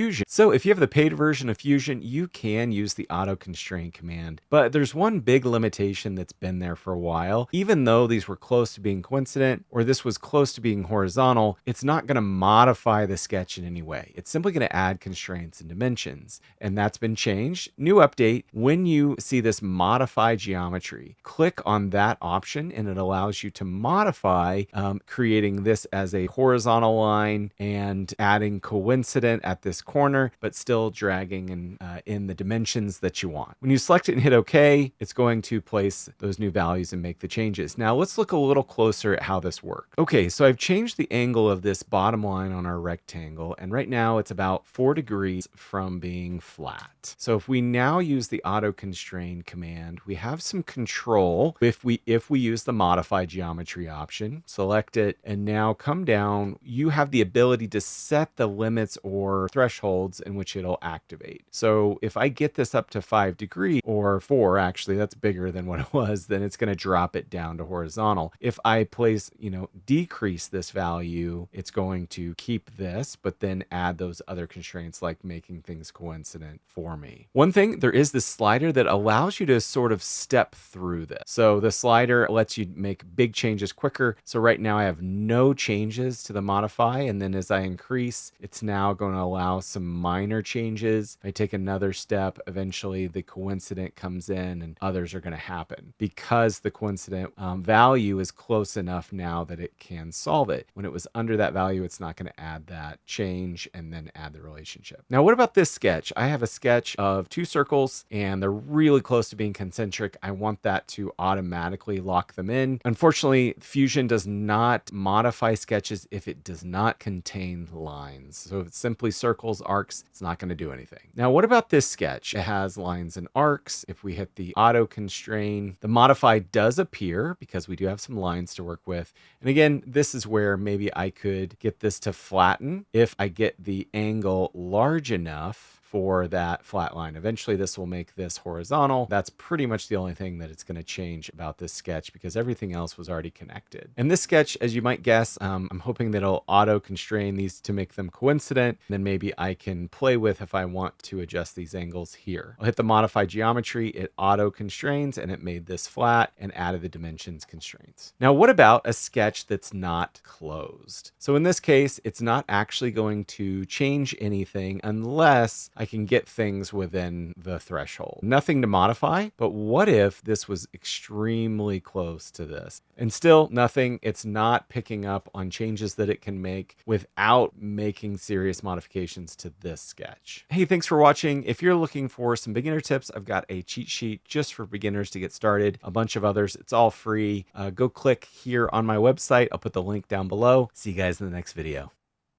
Fusion. So if you have the paid version of Fusion, you can use the auto-constraint command, but there's one big limitation that's been there for a while. Even though these were close to being coincident, or this was close to being horizontal, it's not going to modify the sketch in any way. It's simply going to add constraints and dimensions, and that's been changed. New update, when you see this modify geometry, click on that option and it allows you to modify, creating this as a horizontal line and adding coincident at this corner, but still dragging in the dimensions that you want. When you select it and hit OK, it's going to place those new values and make the changes. Now let's look a little closer at how this works. Okay, so I've changed the angle of this bottom line on our rectangle, and right now it's about 4 degrees from being flat. So if we now use the auto constrain command, we have some control. If we use the modify geometry option, select it, and now come down, you have the ability to set the limits or thresholds in which it'll activate. So if I get this up to 5 degrees, or 4, actually, that's bigger than what it was, then it's going to drop it down to horizontal. If I place, decrease this value, it's going to keep this, but then add those other constraints like making things coincident for me. One thing, there is this slider that allows you to sort of step through this. So the slider lets you make big changes quicker. So right now I have no changes to the modify, and then as I increase, it's now going to allow some minor changes. If I take another step, eventually the coincident comes in and others are going to happen because the coincident value is close enough now that it can solve it. When it was under that value, it's not going to add that change and then add the relationship. Now, what about this sketch? I have a sketch of 2 circles and they're really close to being concentric. I want that to automatically lock them in. Unfortunately, Fusion does not modify sketches if it does not contain lines. So if it's simply circles, arcs, it's not going to do anything. Now, what about this sketch? It has lines and arcs. If we hit the auto constrain, the modify does appear because we do have some lines to work with. And again, this is where maybe I could get this to flatten if I get the angle large enough for that flat line. Eventually this will make this horizontal. That's pretty much the only thing that it's going to change about this sketch because everything else was already connected. And this sketch, as you might guess, I'm hoping that it'll auto constrain these to make them coincident. Then maybe I can play with if I want to adjust these angles here. I'll hit the modify geometry, it auto constrains, and it made this flat and added the dimensions constraints. Now, what about a sketch that's not closed? So in this case, it's not actually going to change anything unless I can get things within the threshold. Nothing to modify, but what if this was extremely close to this? And still nothing, it's not picking up on changes that it can make without making serious modifications to this sketch. Hey, thanks for watching. If you're looking for some beginner tips, I've got a cheat sheet just for beginners to get started, a bunch of others. It's all free. Go click here on my website. I'll put the link down below. See you guys in the next video.